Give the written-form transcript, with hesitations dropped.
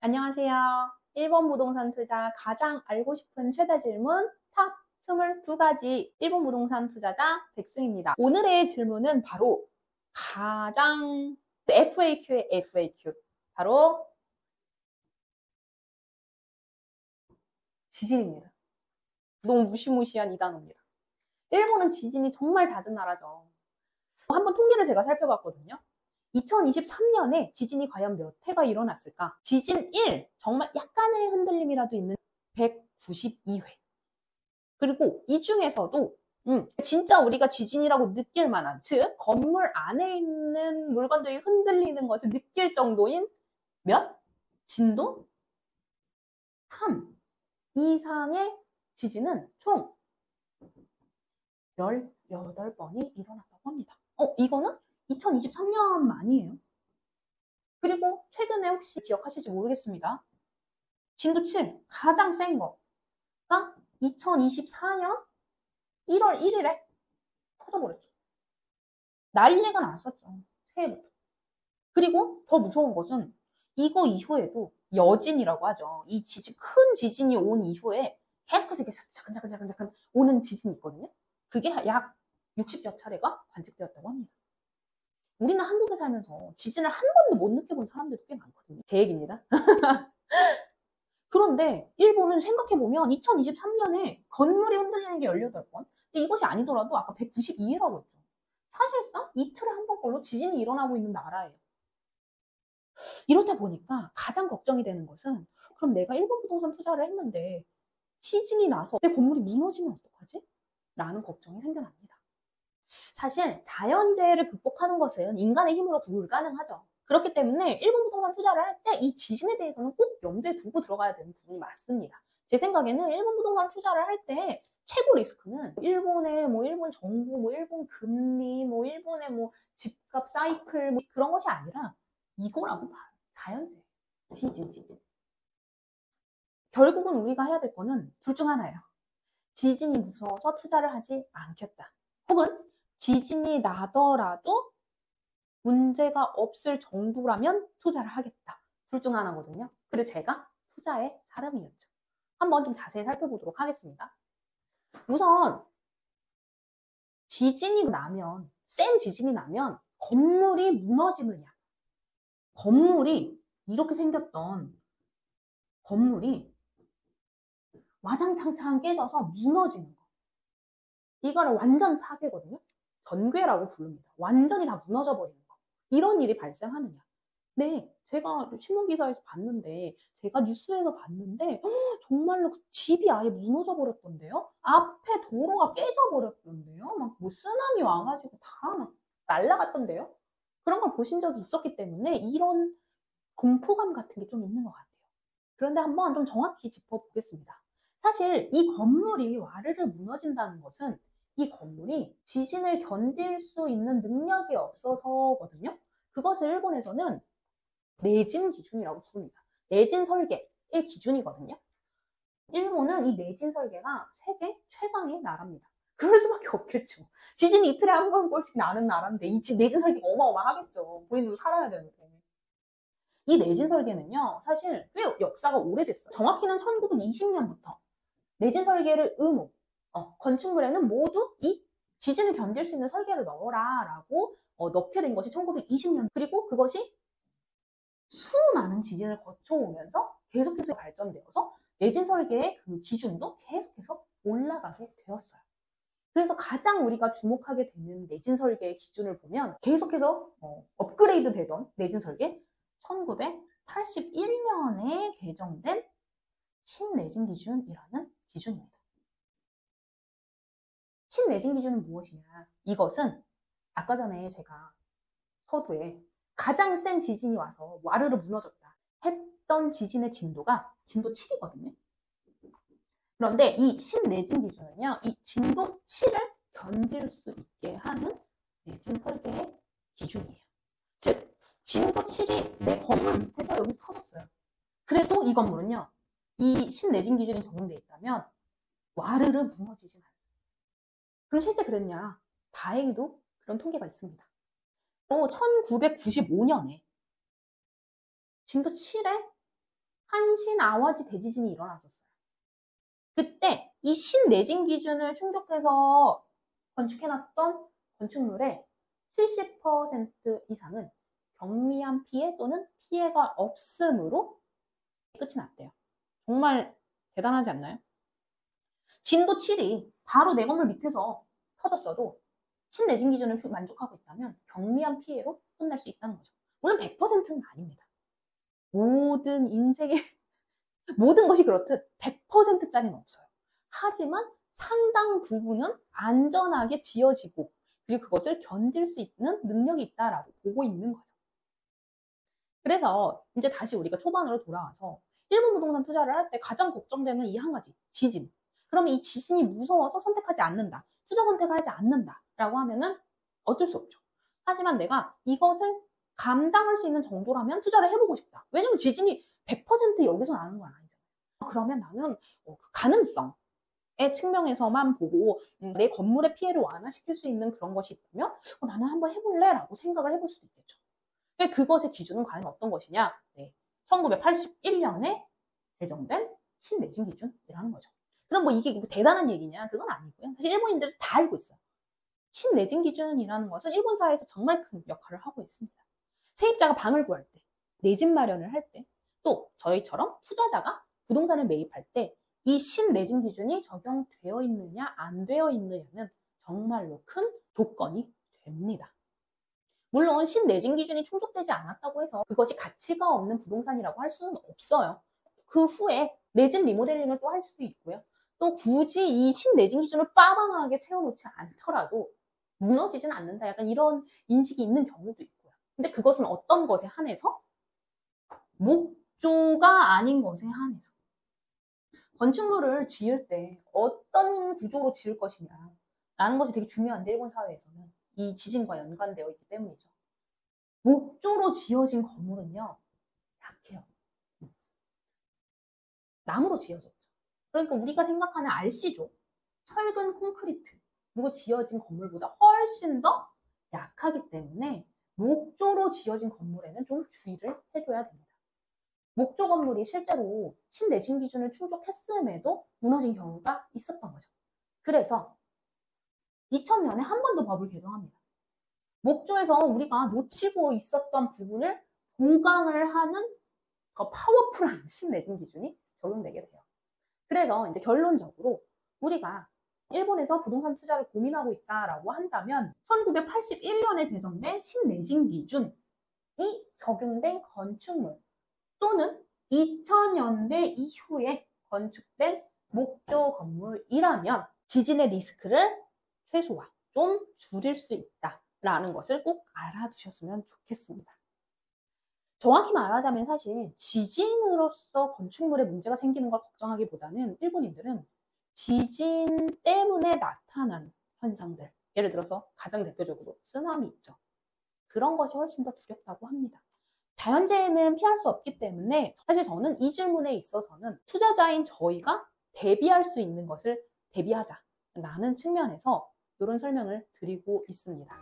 안녕하세요. 일본 부동산 투자 가장 알고 싶은 최대 질문 탑 22가지 일본 부동산 투자자 백승입니다. 오늘의 질문은 바로 가장 FAQ의 FAQ. 바로 지진입니다. 너무 무시무시한 이 단어입니다. 일본은 지진이 정말 잦은 나라죠. 한번 통계를 제가 살펴봤거든요. 2023년에 지진이 과연 몇 회가 일어났을까? 지진 1, 정말 약간의 흔들림이라도 있는 192회. 그리고 이 중에서도 진짜 우리가 지진이라고 느낄 만한, 즉 건물 안에 있는 물건들이 흔들리는 것을 느낄 정도인 몇? 진도 3 이상의 지진은 총 18번이 일어났다고 합니다. 이거는 2023년만이에요. 그리고 최근에 혹시 기억하실지 모르겠습니다. 진도 7, 가장 센 거가 2024년 1월 1일에 터져버렸죠. 난리가 났었죠. 새해부터. 그리고 더 무서운 것은 이거 이후에도 여진이라고 하죠. 이 지진, 큰 지진이 온 이후에 계속해서 이렇게 자근자근 오는 지진이 있거든요. 그게 약 60여 차례가 관측되었다고 합니다. 우리는 한국에 살면서 지진을 한 번도 못 느껴본 사람들도 꽤 많거든요. 제 얘기입니다. 그런데 일본은 생각해보면 2023년에 건물이 흔들리는 게 18번. 근데 이것이 아니더라도 아까 192회라고 했죠. 사실상 이틀에 한 번꼴로 지진이 일어나고 있는 나라예요. 이렇다 보니까 가장 걱정이 되는 것은 그럼 내가 일본 부동산 투자를 했는데 지진이 나서 내 건물이 무너지면 어떡하지? 라는 걱정이 생겨납니다. 사실 자연재해를 극복하는 것은 인간의 힘으로 불가능하죠. 그렇기 때문에 일본 부동산 투자를 할 때 이 지진에 대해서는 꼭 염두에 두고 들어가야 되는 부분이 맞습니다. 제 생각에는 일본 부동산 투자를 할 때 최고 리스크는 일본의 일본 정부, 일본 금리, 일본의 집값 사이클 그런 것이 아니라 이거라고 봐요. 자연재해, 지진. 결국은 우리가 해야 될 거는 둘 중 하나예요. 지진이 무서워서 투자를 하지 않겠다. 혹은 지진이 나더라도 문제가 없을 정도라면 투자를 하겠다. 둘 중 하나거든요. 그래서 제가 투자의 사람이었죠. 한번 좀 자세히 살펴보도록 하겠습니다. 우선 지진이 나면, 센 지진이 나면 건물이 무너지느냐. 건물이 이렇게 생겼던 건물이 와장창창 깨져서 무너지는 거. 이거를 완전 파괴거든요. 전괴라고 부릅니다. 완전히 다 무너져 버리는 거. 이런 일이 발생하느냐. 네, 제가 신문기사에서 봤는데, 제가 뉴스에서 봤는데, 정말로 집이 아예 무너져 버렸던데요? 앞에 도로가 깨져 버렸던데요? 막 쓰나미 와가지고 다 막 날아갔던데요? 그런 걸 보신 적이 있었기 때문에 이런 공포감 같은 게 좀 있는 것 같아요. 그런데 한번 좀 정확히 짚어보겠습니다. 사실 이 건물이 와르르 무너진다는 것은 이 건물이 지진을 견딜 수 있는 능력이 없어서거든요. 그것을 일본에서는 내진 기준이라고 부릅니다. 내진 설계의 기준이거든요. 일본은 이 내진 설계가 세계 최강의 나라입니다. 그럴 수밖에 없겠죠. 지진이 이틀에 한 번씩 나는 나라인데 이 내진 설계가 어마어마하겠죠. 본인도 살아야 되는데. 이 내진 설계는요, 사실 꽤 역사가 오래됐어요. 정확히는 1920년부터 내진 설계를 건축물에는 모두 이 지진을 견딜 수 있는 설계를 넣어라 라고 넣게 된 것이 1920년. 그리고 그것이 수많은 지진을 거쳐오면서 계속해서 발전되어서 내진 설계의 그 기준도 계속해서 올라가게 되었어요. 그래서 가장 우리가 주목하게 되는 내진 설계의 기준을 보면 계속해서 업그레이드 되던 내진 설계 1981년에 개정된 신내진 기준이라는 기준입니다. 신내진 기준은 무엇이냐? 이것은 아까 전에 제가 서두에 가장 센 지진이 와서 와르르 무너졌다 했던 지진의 진도가 진도 7이거든요. 그런데 이 신내진 기준은요, 이 진도 7을 견딜 수 있게 하는 내진 설계의 기준이에요. 즉, 진도 7이 내 건물 밑에서 여기서 터졌어요. 그래도 이 건물은요, 이 신내진 기준이 적용되어 있다면 와르르 무너지지 않아요. 그럼 실제 그랬냐? 다행히도 그런 통계가 있습니다. 또 1995년에 진도 7에 한신 아와지 대지진이 일어났었어요. 그때 이 신내진 기준을 충족해서 건축해놨던 건축물의 70% 이상은 경미한 피해 또는 피해가 없음으로 끝이 났대요. 정말 대단하지 않나요? 진도 7이 바로 내 건물 밑에서 터졌어도 신내진 기준을 만족하고 있다면 경미한 피해로 끝날 수 있다는 거죠. 물론 100%는 아닙니다. 모든 인생의 모든 것이 그렇듯 100%짜리는 없어요. 하지만 상당 부분은 안전하게 지어지고 그리고 그것을 견딜 수 있는 능력이 있다라고 보고 있는 거죠. 그래서 이제 다시 우리가 초반으로 돌아와서 일본 부동산 투자를 할 때 가장 걱정되는 이 한 가지, 지진. 그러면 이 지진이 무서워서 선택하지 않는다. 투자 선택을 하지 않는다라고 하면은 어쩔 수 없죠. 하지만 내가 이것을 감당할 수 있는 정도라면 투자를 해보고 싶다. 왜냐면 지진이 100% 여기서 나는 건 아니잖아요. 그러면 나는 가능성의 측면에서만 보고 내 건물의 피해를 완화시킬 수 있는 그런 것이 있다면 나는 한번 해볼래? 라고 생각을 해볼 수도 있겠죠. 그것의 기준은 과연 어떤 것이냐? 네. 1981년에 제정된 신내진 기준이라는 거죠. 그럼 뭐 이게 뭐 대단한 얘기냐? 그건 아니고요. 사실 일본인들은 다 알고 있어요. 신내진 기준이라는 것은 일본 사회에서 정말 큰 역할을 하고 있습니다. 세입자가 방을 구할 때, 내 집 마련을 할 때, 또 저희처럼 투자자가 부동산을 매입할 때 이 신내진 기준이 적용되어 있느냐 안 되어 있느냐는 정말로 큰 조건이 됩니다. 물론 신내진 기준이 충족되지 않았다고 해서 그것이 가치가 없는 부동산이라고 할 수는 없어요. 그 후에 내진 리모델링을 또 할 수도 있고요. 또 굳이 이 신내진 기준을 빠방하게 채워놓지 않더라도 무너지진 않는다. 약간 이런 인식이 있는 경우도 있고요. 근데 그것은 어떤 것에 한해서? 목조가 아닌 것에 한해서. 건축물을 지을 때 어떤 구조로 지을 것이냐 라는 것이 되게 중요한데 일본 사회에서는 이 지진과 연관되어 있기 때문이죠. 목조로 지어진 건물은요 약해요. 나무로 지어졌죠. 그러니까 우리가 생각하는 RC조, 철근 콘크리트로 지어진 건물보다 훨씬 더 약하기 때문에 목조로 지어진 건물에는 좀 주의를 해줘야 됩니다. 목조 건물이 실제로 신내진 기준을 충족했음에도 무너진 경우가 있었던 거죠. 그래서 2000년에 한 번 더 법을 개정합니다. 목조에서 우리가 놓치고 있었던 부분을 보강을 하는 더 파워풀한 신내진 기준이 적용되게 돼요. 그래서 이제 결론적으로 우리가 일본에서 부동산 투자를 고민하고 있다라고 한다면 1981년에 제정된 신내진 기준이 적용된 건축물 또는 2000년대 이후에 건축된 목조 건물이라면 지진의 리스크를 최소화, 좀 줄일 수 있다라는 것을 꼭 알아두셨으면 좋겠습니다. 정확히 말하자면 사실 지진으로서 건축물에 문제가 생기는 걸 걱정하기보다는 일본인들은 지진 때문에 나타난 현상들, 예를 들어서 가장 대표적으로 쓰나미 있죠. 그런 것이 훨씬 더 두렵다고 합니다. 자연재해는 피할 수 없기 때문에 사실 저는 이 질문에 있어서는 투자자인 저희가 대비할 수 있는 것을 대비하자라는 측면에서 이런 설명을 드리고 있습니다.